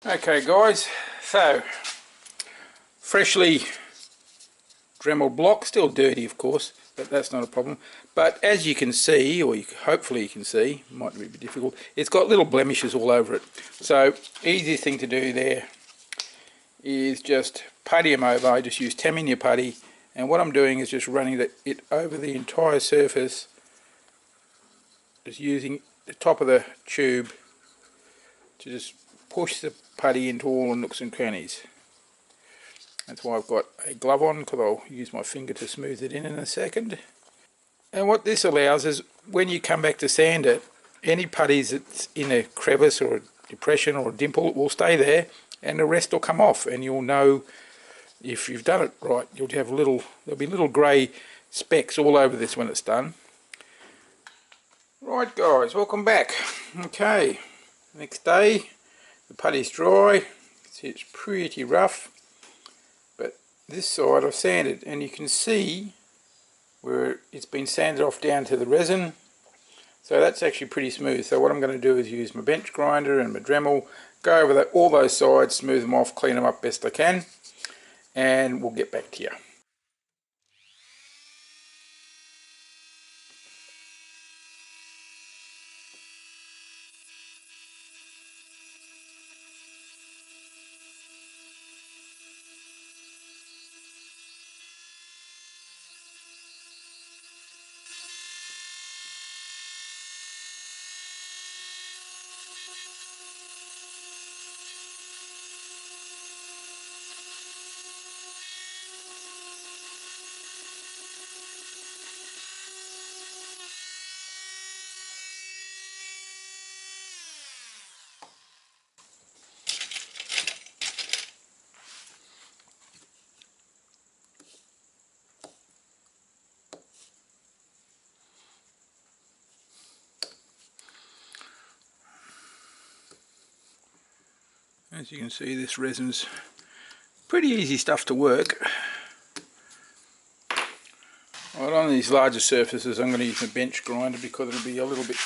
Okay guys, so freshly Dremel block, still dirty of course, but that's not a problem. But as you can see, or hopefully you can see, might be a bit difficult, it's got little blemishes all over it. So easiest thing to do there is just putty them over. I just use Tamiya putty, and what I'm doing is just running it over the entire surface, just using the top of the tube to just push the putty into all the nooks and crannies. That's why I've got a glove on, because I'll use my finger to smooth it in a second. And what this allows is when you come back to sand it, any putties that's in a crevice or a depression or a dimple will stay there, and the rest will come off, and you'll know if you've done it right. There'll be little grey specks all over this when it's done. Right guys, welcome back. Okay, next day, the putty's dry. See, it's pretty rough, but this side I've sanded, and you can see where it's been sanded off down to the resin, so that's actually pretty smooth. So what I'm going to do is use my bench grinder and my Dremel, go over all those sides, smooth them off, clean them up best I can, and we'll get back to you. As you can see, this resin's pretty easy stuff to work. Right, on these larger surfaces I'm going to use my bench grinder because it'll be a little bit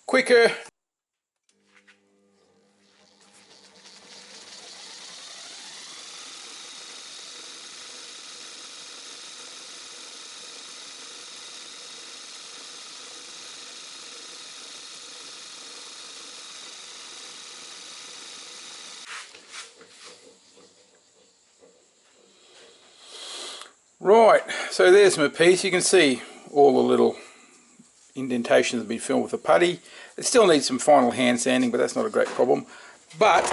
quicker. Right, so there's my piece. You can see all the little indentations have been filled with the putty. It still needs some final hand sanding, but that's not a great problem. But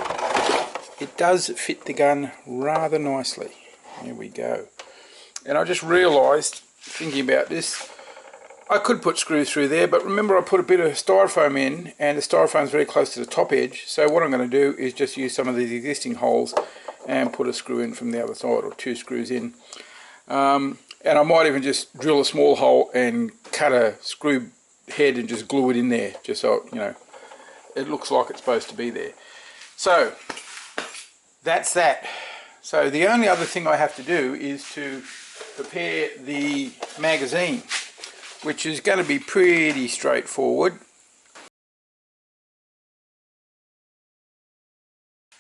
it does fit the gun rather nicely. There we go. And I just realised, thinking about this, I could put screws through there, but remember I put a bit of styrofoam in, and the styrofoam's very close to the top edge. So what I'm going to do is just use some of these existing holes and put a screw in from the other side, or 2 screws in. And I might even just drill a small hole and cut a screw head and just glue it in there, just so it looks like it's supposed to be there. So that's that. So the only other thing I have to do is to prepare the magazine, which is going to be pretty straightforward.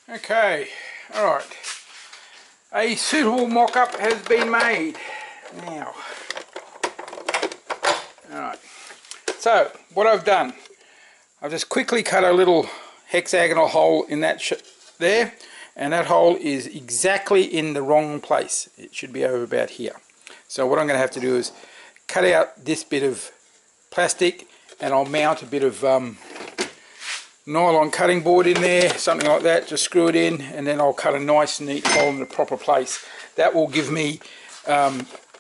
Okay, alright. A suitable mock-up has been made. Now, alright, so what I've done, I've just quickly cut a little hexagonal hole in that there, and that hole is exactly in the wrong place. It should be over about here. So what I'm going to have to do is cut out this bit of plastic, and I'll mount a bit of nylon cutting board in there, something like that, just screw it in, and then I'll cut a nice neat hole in the proper place. That will give me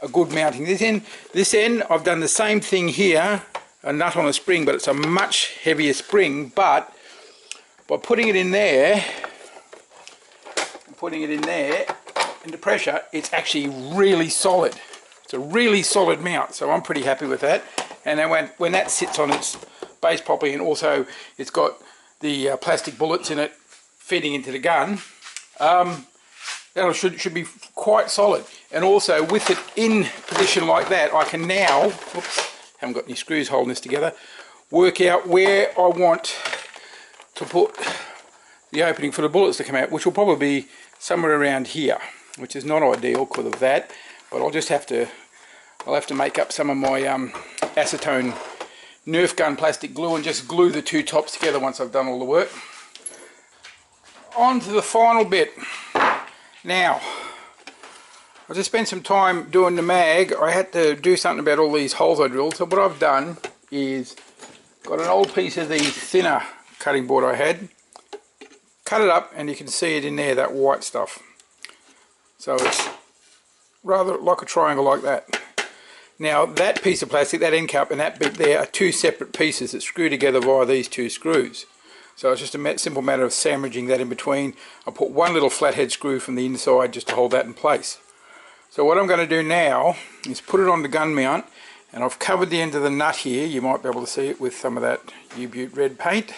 a good mounting. This end I've done the same thing here, a nut on a spring, but it's a much heavier spring. But by putting it in there into pressure, it's actually really solid. It's a really solid mount, so I'm pretty happy with that. And then when that sits on its base properly, and also it's got the plastic bullets in it feeding into the gun, that should be quite solid. And also with it in position like that, I can now, oops, haven't got any screws holding this together, work out where I want to put the opening for the bullets to come out, which will probably be somewhere around here, which is not ideal because of that, but I'll have to make up some of my acetone Nerf gun plastic glue and just glue the two tops together once I've done all the work. On to the final bit. Now, I just spent some time doing the mag. I had to do something about all these holes I drilled, so what I've done is got an old piece of the thinner cutting board I had, cut it up, and you can see it in there, that white stuff. So it's rather like a triangle like that. Now that piece of plastic, that end cap and that bit there, are two separate pieces that screw together via these two screws. So it's just a simple matter of sandwiching that in between. I'll put one little flathead screw from the inside just to hold that in place. So what I'm going to do now is put it on the gun mount, and I've covered the end of the nut here. You might be able to see it with some of that U-Butte red paint.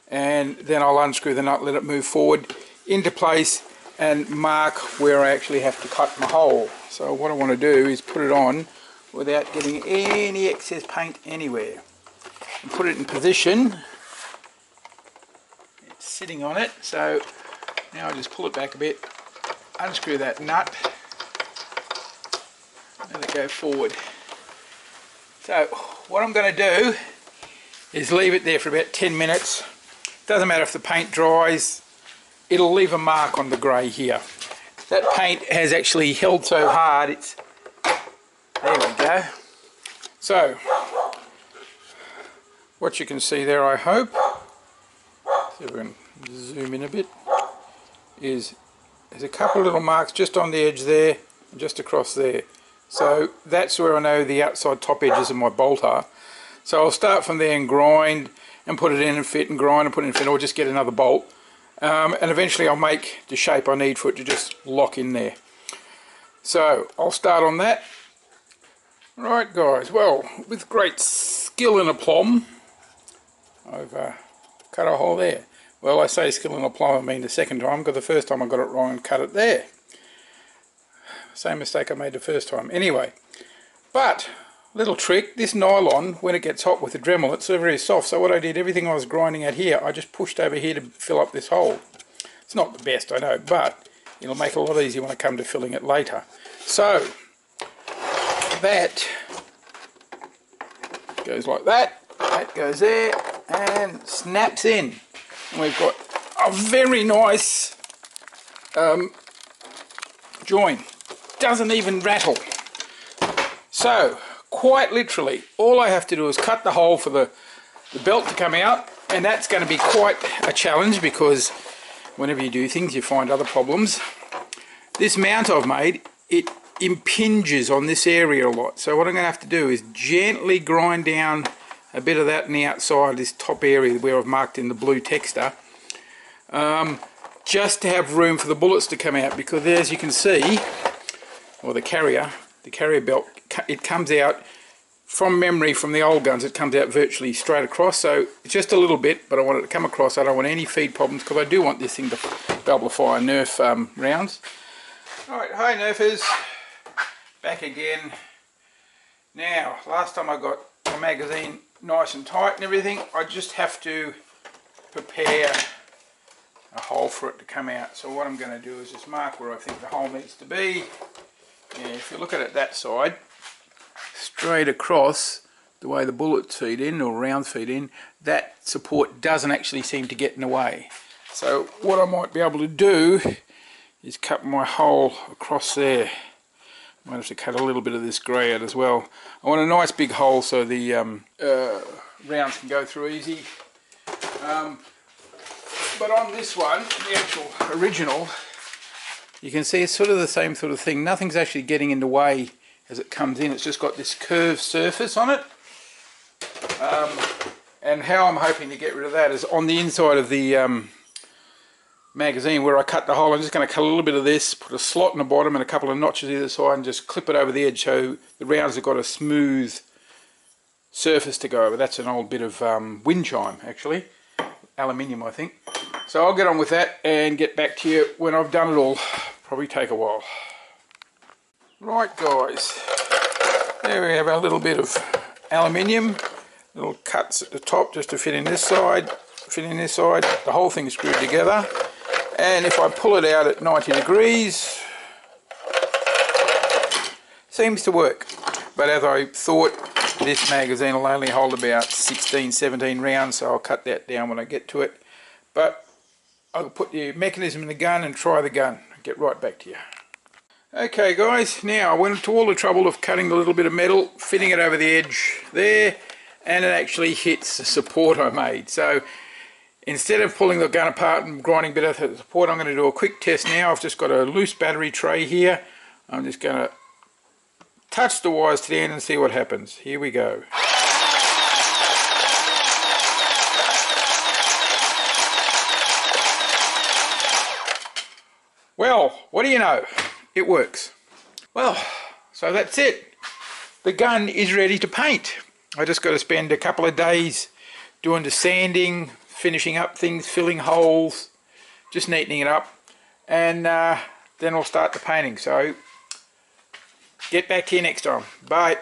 And then I'll unscrew the nut, let it move forward into place, and mark where I actually have to cut my hole. So what I want to do is put it on without getting any excess paint anywhere. And put it in position. It's sitting on it, so now I just pull it back a bit, unscrew that nut, let it go forward. So what I'm going to do is leave it there for about 10 minutes. Doesn't matter if the paint dries, it'll leave a mark on the grey here. That paint has actually held so hard, it's... There we go. So, what you can see there, I hope, see if we can zoom in a bit, is there's a couple of little marks just on the edge there, and just across there. So that's where I know the outside top edges of my bolt are. So I'll start from there and grind and put it in and fit and grind and put it in and fit, or just get another bolt. And eventually I'll make the shape I need for it to just lock in there. So I'll start on that. Right guys, well, with great skill and aplomb, I've cut a hole there. Well, I say skill and aplomb, I mean the second time, because the first time I got it wrong and cut it there. Same mistake I made the first time. Anyway, but little trick, this nylon, when it gets hot with the Dremel, it's so very soft. So what I did, everything I was grinding out here, I just pushed over here to fill up this hole. It's not the best, I know, but it'll make it a lot easier when I come to filling it later. So that goes like that. That goes there and snaps in. And we've got a very nice join. Doesn't even rattle. So quite literally, all I have to do is cut the hole for the belt to come out, and that's going to be quite a challenge because whenever you do things you find other problems. This mount I've made, it impinges on this area a lot, so what I'm going to have to do is gently grind down a bit of that on the outside, this top area where I've marked in the blue texture, just to have room for the bullets to come out, because as you can see, or the carrier belt, it comes out from memory from the old guns, it comes out virtually straight across, so it's just a little bit, but I want it to come across. I don't want any feed problems because I do want this thing to be able to fire Nerf rounds. Alright, hi Nerfers, back again. Now, last time I got my magazine nice and tight and everything, I just have to prepare a hole for it to come out. So what I'm going to do is just mark where I think the hole needs to be. Yeah, if you look at it that side, straight across the way the bullets feed in, or rounds feed in, that support doesn't actually seem to get in the way. So what I might be able to do is cut my hole across there. I might have to cut a little bit of this grey out as well. I want a nice big hole so the rounds can go through easy. But on this one, the actual original, you can see it's sort of the same sort of thing. Nothing's actually getting in the way as it comes in. It's just got this curved surface on it. And how I'm hoping to get rid of that is on the inside of the magazine where I cut the hole. I'm just going to cut a little bit of this, put a slot in the bottom and a couple of notches either side, and just clip it over the edge so the rounds have got a smooth surface to go over. That's an old bit of wind chime, actually. Aluminium, I think. So I'll get on with that and get back to you when I've done it all. Probably take a while. Right guys, there we have our little bit of aluminium, little cuts at the top just to fit in this side, fitting this side, the whole thing is screwed together, and if I pull it out at 90 degrees, seems to work. But as I thought, this magazine will only hold about 16, 17 rounds, so I'll cut that down when I get to it. But I'll put the mechanism in the gun and try the gun. Get right back to you. Okay guys, now I went to all the trouble of cutting a little bit of metal, fitting it over the edge there, and it actually hits the support I made. So instead of pulling the gun apart and grinding a bit of the support, I'm going to do a quick test now. I've just got a loose battery tray here. I'm just going to touch the wires to the end and see what happens. Here we go. Well, what do you know? It works. Well, so that's it. The gun is ready to paint. I just got to spend a couple of days doing the sanding, finishing up things, filling holes, just neatening it up, and then I'll start the painting. So get back here next time. Bye.